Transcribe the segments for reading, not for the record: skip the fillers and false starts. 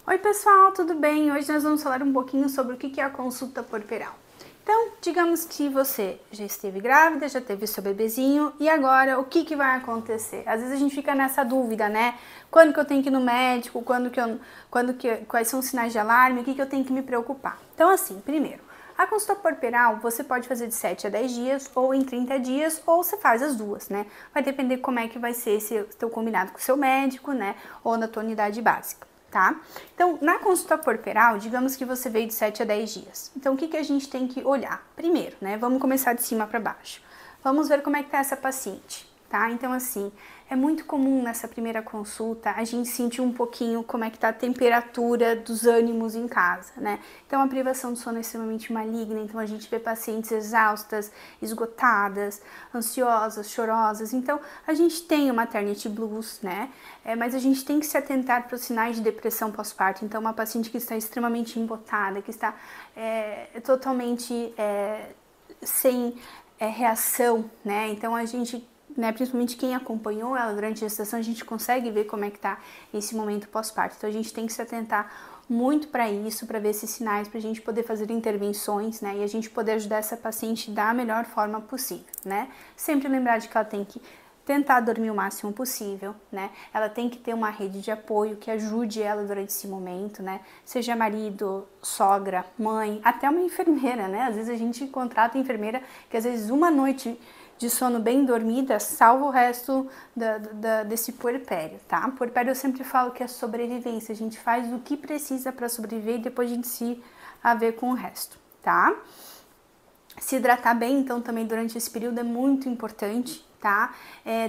Oi pessoal, tudo bem? Hoje nós vamos falar um pouquinho sobre o que é a consulta puerperal. Então, digamos que você já esteve grávida, já teve seu bebezinho e agora o que vai acontecer? Às vezes a gente fica nessa dúvida, né? Quando que eu tenho que ir no médico? Quais são os sinais de alarme? O que eu tenho que me preocupar? Então, assim, primeiro, a consulta puerperal você pode fazer de 7 a 10 dias ou em 30 dias ou você faz as duas, né? Vai depender como é que vai ser esse teu combinado com o seu médico, né? Ou na tua unidade básica. Tá? Então, na consulta puerperal, digamos que você veio de 7 a 10 dias. Então, o que a gente tem que olhar? Primeiro, né? Vamos começar de cima para baixo. Vamos ver como é que tá essa paciente, tá? Então, assim, é muito comum nessa primeira consulta a gente sentir um pouquinho como é que tá a temperatura dos ânimos em casa, né? Então, a privação do sono é extremamente maligna, então a gente vê pacientes exaustas, esgotadas, ansiosas, chorosas. Então, a gente tem o maternity blues, né? Mas a gente tem que se atentar para os sinais de depressão pós-parto. Então, uma paciente que está extremamente embotada, que está totalmente sem reação, né? Então, a gente, né, principalmente quem acompanhou ela durante a gestação, a gente consegue ver como é que tá esse momento pós-parto. Então, a gente tem que se atentar muito para isso, para ver esses sinais, para a gente poder fazer intervenções, né, e a gente poder ajudar essa paciente da melhor forma possível, né. Sempre lembrar de que ela tem que tentar dormir o máximo possível, né? Ela tem que ter uma rede de apoio que ajude ela durante esse momento, né? Seja marido, sogra, mãe, até uma enfermeira, né? Às vezes a gente contrata enfermeira que às vezes uma noite de sono bem dormida salva o resto desse puerpério, tá? Puerpério eu sempre falo que é sobrevivência, a gente faz o que precisa para sobreviver e depois a gente se a ver com o resto, tá? Se hidratar bem, então, também durante esse período é muito importante, tá?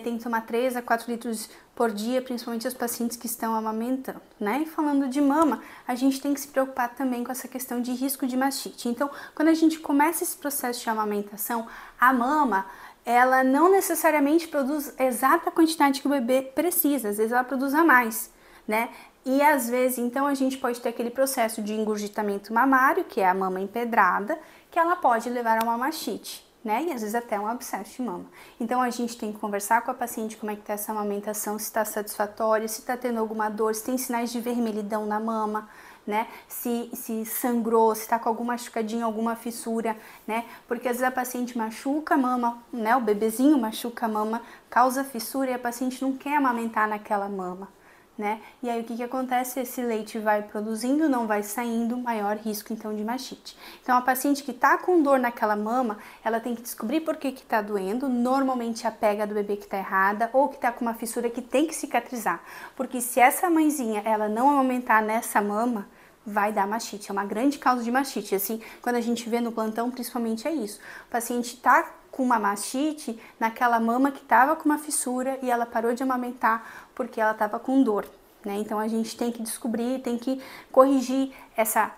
Tem que tomar 3 a 4 litros por dia, principalmente os pacientes que estão amamentando, né? E falando de mama, a gente tem que se preocupar também com essa questão de risco de mastite. Então, quando a gente começa esse processo de amamentação, a mama, ela não necessariamente produz a exata quantidade que o bebê precisa, às vezes ela produz a mais, né? E às vezes, então, a gente pode ter aquele processo de engurgitamento mamário, que é a mama empedrada, que ela pode levar a uma mastite, né? E às vezes até um abscesso de mama. Então, a gente tem que conversar com a paciente como é que tá essa amamentação, se está satisfatória, se está tendo alguma dor, se tem sinais de vermelhidão na mama, né? Se sangrou, se tá com alguma machucadinha, alguma fissura, né? Porque às vezes a paciente machuca a mama, né? O bebezinho machuca a mama, causa fissura e a paciente não quer amamentar naquela mama, né? E aí o que acontece? Esse leite vai produzindo, não vai saindo, maior risco então de mastite. Então a paciente que tá com dor naquela mama, ela tem que descobrir por que tá doendo, normalmente a pega do bebê que tá errada ou que tá com uma fissura que tem que cicatrizar, porque se essa mãezinha ela não amamentar nessa mama, vai dar mastite, é uma grande causa de mastite. Assim, quando a gente vê no plantão, principalmente é isso. O paciente tá com uma mastite naquela mama que estava com uma fissura e ela parou de amamentar porque ela estava com dor, né? Então a gente tem que descobrir, tem que corrigir essa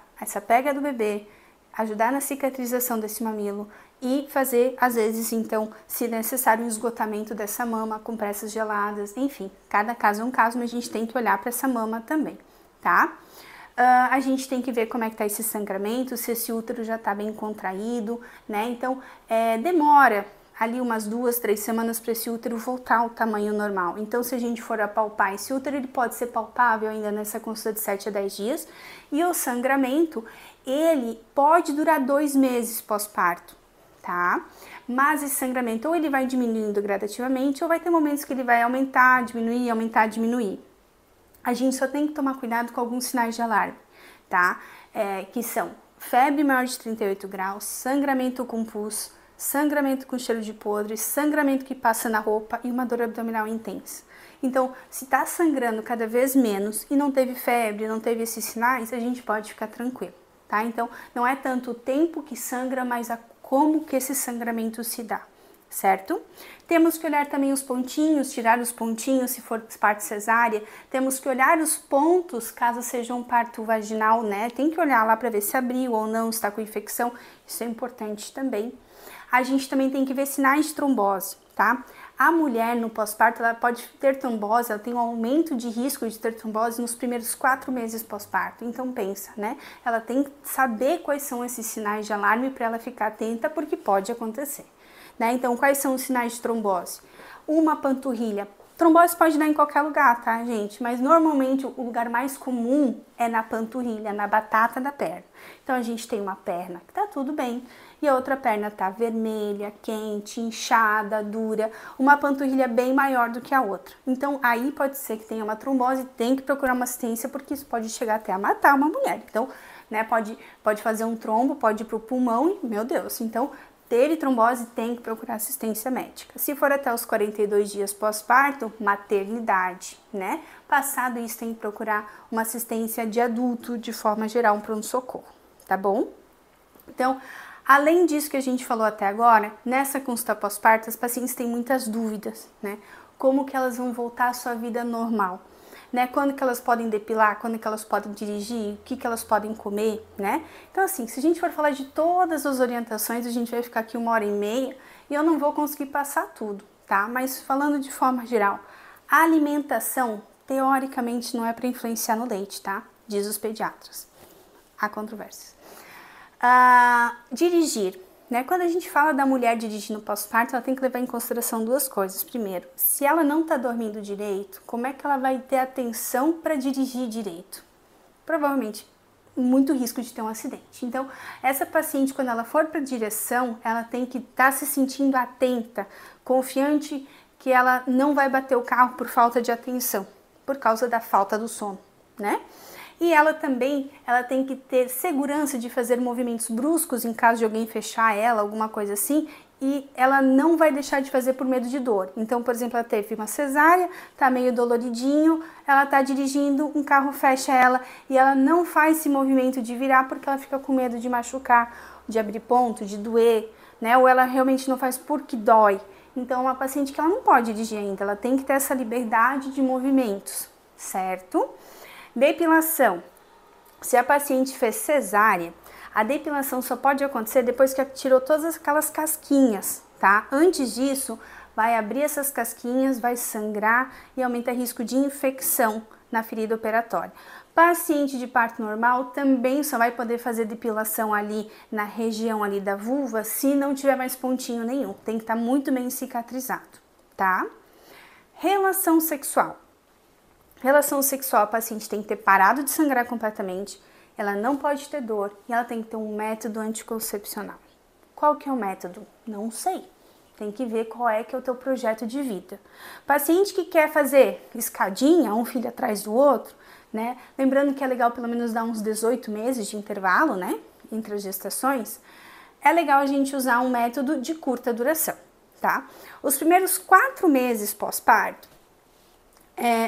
pega do bebê, ajudar na cicatrização desse mamilo e fazer, às vezes, então, se necessário, um esgotamento dessa mama com pressas geladas, enfim, cada caso é um caso, mas a gente tem que olhar para essa mama também, tá? A gente tem que ver como é que tá esse sangramento, se esse útero já tá bem contraído, né? Então, demora ali umas 2, 3 semanas para esse útero voltar ao tamanho normal. Então, se a gente for apalpar esse útero, ele pode ser palpável ainda nessa consulta de 7 a 10 dias. E o sangramento, ele pode durar 2 meses pós-parto, tá? Mas esse sangramento ou ele vai diminuindo gradativamente, ou vai ter momentos que ele vai aumentar, diminuir, aumentar, diminuir. A gente só tem que tomar cuidado com alguns sinais de alarme, tá? Que são febre maior de 38 graus, sangramento com pus, sangramento com cheiro de podre, sangramento que passa na roupa e uma dor abdominal intensa. Então, se tá sangrando cada vez menos e não teve febre, não teve esses sinais, a gente pode ficar tranquilo, tá? Então, não é tanto o tempo que sangra, mas como que esse sangramento se dá, certo? Temos que olhar também os pontinhos, tirar os pontinhos se for parto cesárea. Temos que olhar os pontos, caso seja um parto vaginal, né? Tem que olhar lá para ver se abriu ou não, se está com infecção. Isso é importante também. A gente também tem que ver sinais de trombose, tá? A mulher no pós-parto, ela pode ter trombose, ela tem um aumento de risco de ter trombose nos primeiros 4 meses pós-parto. Então pensa, né? Ela tem que saber quais são esses sinais de alarme para ela ficar atenta, porque pode acontecer. Né? Então, quais são os sinais de trombose? Uma panturrilha Trombose pode dar em qualquer lugar, tá, gente? Mas normalmente o lugar mais comum é na panturrilha, na batata da perna. Então a gente tem uma perna que tá tudo bem e a outra perna tá vermelha, quente, inchada, dura, uma panturrilha bem maior do que a outra. Então aí pode ser que tenha uma trombose, tem que procurar uma assistência porque isso pode chegar até a matar uma mulher. Então, né, pode fazer um trombo, pode ir pro pulmão e, meu Deus, então teve trombose, tem que procurar assistência médica. Se for até os 42 dias pós-parto, maternidade, né? Passado isso, tem que procurar uma assistência de adulto, de forma geral, um pronto-socorro, tá bom? Então, além disso que a gente falou até agora, nessa consulta pós-parto, as pacientes têm muitas dúvidas, né? Como que elas vão voltar à sua vida normal? Né? Quando que elas podem depilar, quando que elas podem dirigir, o que que elas podem comer, né? Então assim, se a gente for falar de todas as orientações, a gente vai ficar aqui 1h30 e eu não vou conseguir passar tudo, tá? Mas falando de forma geral, a alimentação, teoricamente, não é para influenciar no leite, tá? Diz os pediatras. Há controvérsias. Dirigir. Né? Quando a gente fala da mulher dirigindo pós-parto, ela tem que levar em consideração duas coisas. Primeiro, se ela não está dormindo direito, como é que ela vai ter atenção para dirigir direito? Provavelmente, muito risco de ter um acidente. Então, essa paciente, quando ela for para a direção, ela tem que estar se sentindo atenta, confiante que ela não vai bater o carro por falta de atenção, por causa da falta do sono, né? E ela também, ela tem que ter segurança de fazer movimentos bruscos em caso de alguém fechar ela, alguma coisa assim, e ela não vai deixar de fazer por medo de dor. Então, por exemplo, ela teve uma cesárea, tá meio doloridinho, ela tá dirigindo, um carro fecha ela e ela não faz esse movimento de virar porque ela fica com medo de machucar, de abrir ponto, de doer, né? Ou ela realmente não faz porque dói. Então, é uma paciente que ela não pode dirigir ainda, ela tem que ter essa liberdade de movimentos, certo? Depilação. Se a paciente fez cesárea, a depilação só pode acontecer depois que tirou todas aquelas casquinhas, tá? Antes disso, vai abrir essas casquinhas, vai sangrar e aumenta o risco de infecção na ferida operatória. Paciente de parto normal também só vai poder fazer depilação ali na região ali da vulva se não tiver mais pontinho nenhum. Tem que estar muito bem cicatrizado, tá? Relação sexual. Relação sexual, a paciente tem que ter parado de sangrar completamente, ela não pode ter dor e ela tem que ter um método anticoncepcional. Qual que é o método? Não sei. Tem que ver qual é que é o teu projeto de vida. Paciente que quer fazer escadinha, um filho atrás do outro, né? Lembrando que é legal pelo menos dar uns 18 meses de intervalo, né? Entre as gestações. É legal a gente usar um método de curta duração, tá? Os primeiros 4 meses pós-parto,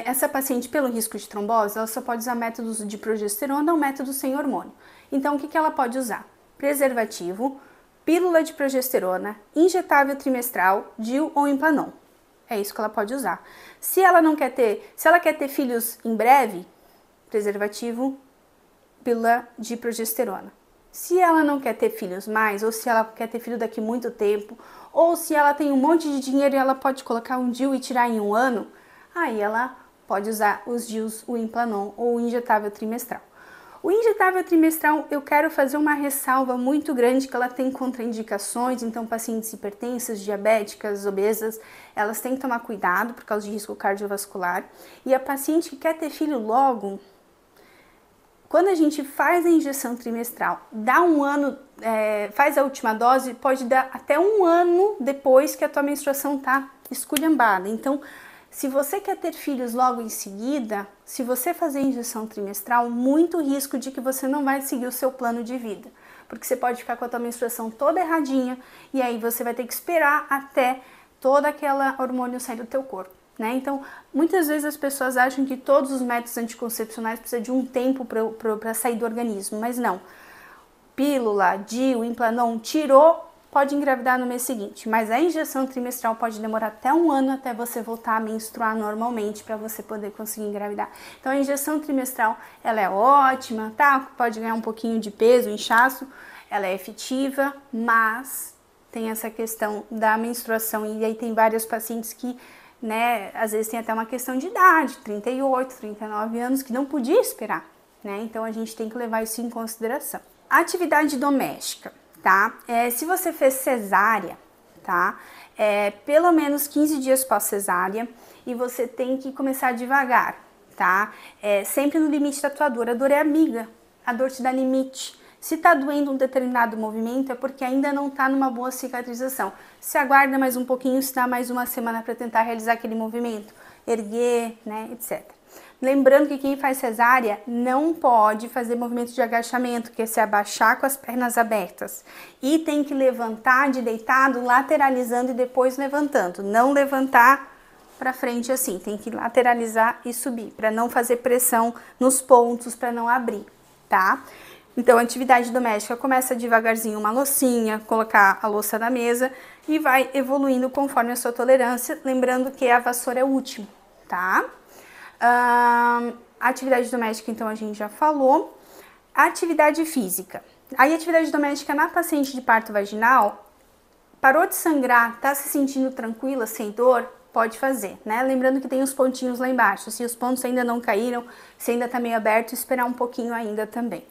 essa paciente, pelo risco de trombose, ela só pode usar métodos de progesterona ou método sem hormônio. Então, o que ela pode usar? Preservativo, pílula de progesterona, injetável trimestral, DIU ou Implanon. É isso que ela pode usar. Se ela quer ter filhos em breve, preservativo, pílula de progesterona. Se ela não quer ter filhos mais, ou se ela quer ter filho daqui muito tempo, ou se ela tem um monte de dinheiro e ela pode colocar um DIU e tirar em 1 ano, aí ela pode usar os DIUs, o Implanon ou o injetável trimestral. O injetável trimestral, eu quero fazer uma ressalva muito grande que ela tem contraindicações, então pacientes hipertensas, diabéticas, obesas, elas têm que tomar cuidado por causa de risco cardiovascular. E a paciente que quer ter filho logo, quando a gente faz a injeção trimestral, dá 1 ano, faz a última dose, pode dar até 1 ano depois que a tua menstruação tá esculhambada. Então, se você quer ter filhos logo em seguida, se você fazer a injeção trimestral, muito risco de que você não vai seguir o seu plano de vida. Porque você pode ficar com a tua menstruação toda erradinha e aí você vai ter que esperar até toda aquela hormônio sair do teu corpo, né? Então, muitas vezes as pessoas acham que todos os métodos anticoncepcionais precisam de um tempo para sair do organismo, mas não. Pílula, DIU, Implanon, tirou, pode engravidar no mês seguinte, mas a injeção trimestral pode demorar até 1 ano até você voltar a menstruar normalmente para você poder conseguir engravidar. Então a injeção trimestral, ela é ótima, tá? Pode ganhar um pouquinho de peso, inchaço, ela é efetiva, mas tem essa questão da menstruação e aí tem vários pacientes que, né, às vezes tem até uma questão de idade, 38, 39 anos, que não podia esperar, né? Então a gente tem que levar isso em consideração. Atividade doméstica. Tá? Se você fez cesárea, tá? Pelo menos 15 dias pós-cesárea e você tem que começar devagar, tá? Sempre no limite da tua dor. A dor é amiga, a dor te dá limite. Se tá doendo um determinado movimento é porque ainda não tá numa boa cicatrização. Se aguarda mais um pouquinho, se dá mais uma semana para tentar realizar aquele movimento, erguer, né, etc. Lembrando que quem faz cesárea não pode fazer movimento de agachamento, que é se abaixar com as pernas abertas. E tem que levantar de deitado, lateralizando e depois levantando. Não levantar para frente assim, tem que lateralizar e subir, para não fazer pressão nos pontos, para não abrir, tá? Então, a atividade doméstica começa devagarzinho, uma loucinha, colocar a louça na mesa e vai evoluindo conforme a sua tolerância, lembrando que a vassoura é o último, tá? A atividade doméstica, então, a gente já falou. A atividade física. Aí, a atividade doméstica na paciente de parto vaginal, parou de sangrar, tá se sentindo tranquila, sem dor, pode fazer, né? Lembrando que tem os pontinhos lá embaixo, se os pontos ainda não caíram, se ainda tá meio aberto, esperar um pouquinho ainda também.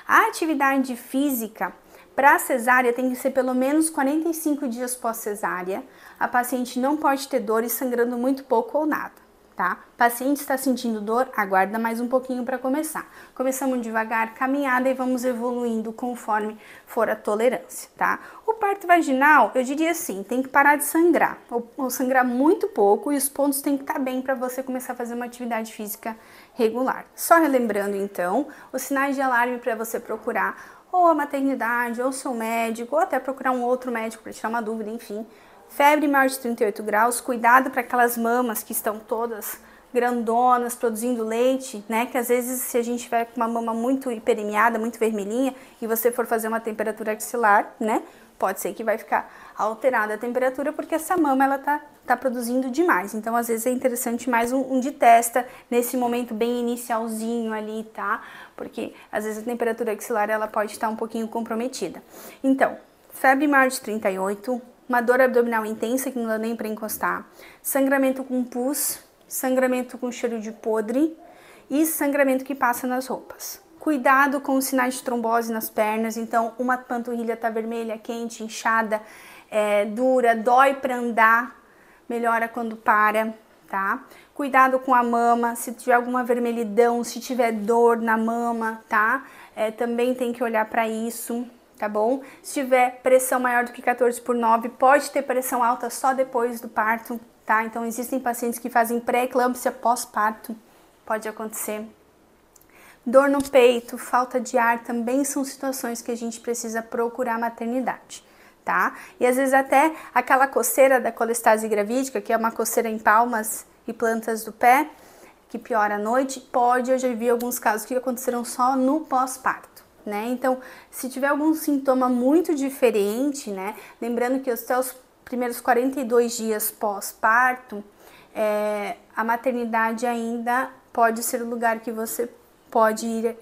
A atividade física para cesárea tem que ser pelo menos 45 dias pós-cesárea. A paciente não pode ter dor e sangrando muito pouco ou nada, tá? Paciente está sentindo dor, aguarda mais um pouquinho para começar. Começamos devagar, caminhada e vamos evoluindo conforme for a tolerância, tá? O parto vaginal, eu diria assim, tem que parar de sangrar, ou sangrar muito pouco e os pontos têm que estar bem para você começar a fazer uma atividade física regular. Só relembrando então, os sinais de alarme para você procurar ou a maternidade, ou seu médico, ou até procurar um outro médico para tirar uma dúvida, enfim. Febre maior de 38 graus, cuidado para aquelas mamas que estão todas grandonas, produzindo leite, né? Que às vezes se a gente tiver com uma mama muito hiperemiada, muito vermelhinha, e você for fazer uma temperatura axilar, né? Pode ser que vai ficar alterada a temperatura porque essa mama ela tá produzindo demais. Então, às vezes é interessante mais um de testa nesse momento bem inicialzinho ali, tá? Porque às vezes a temperatura axilar ela pode estar um pouquinho comprometida. Então, febre maior de 38, uma dor abdominal intensa que não dá nem para encostar, sangramento com pus, sangramento com cheiro de podre e sangramento que passa nas roupas. Cuidado com os sinais de trombose nas pernas, então uma panturrilha tá vermelha, quente, inchada, dura, dói para andar, melhora quando para, tá? Cuidado com a mama, se tiver alguma vermelhidão, se tiver dor na mama, tá? Também tem que olhar para isso, tá bom? Se tiver pressão maior do que 14/9, pode ter pressão alta só depois do parto, tá? Então existem pacientes que fazem pré-eclâmpsia pós-parto, pode acontecer. Dor no peito, falta de ar também são situações que a gente precisa procurar maternidade, tá? E às vezes até aquela coceira da colestase gravídica, que é uma coceira em palmas e plantas do pé, que piora à noite, eu já vi alguns casos que aconteceram só no pós-parto, né? Então, se tiver algum sintoma muito diferente, né? Lembrando que até os primeiros 42 dias pós-parto, a maternidade ainda pode ser o lugar que você pode ir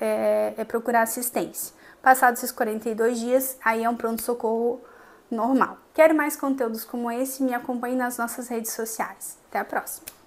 procurar assistência. Passados esses 42 dias, aí é um pronto-socorro normal. Quer mais conteúdos como esse? Me acompanhe nas nossas redes sociais. Até a próxima!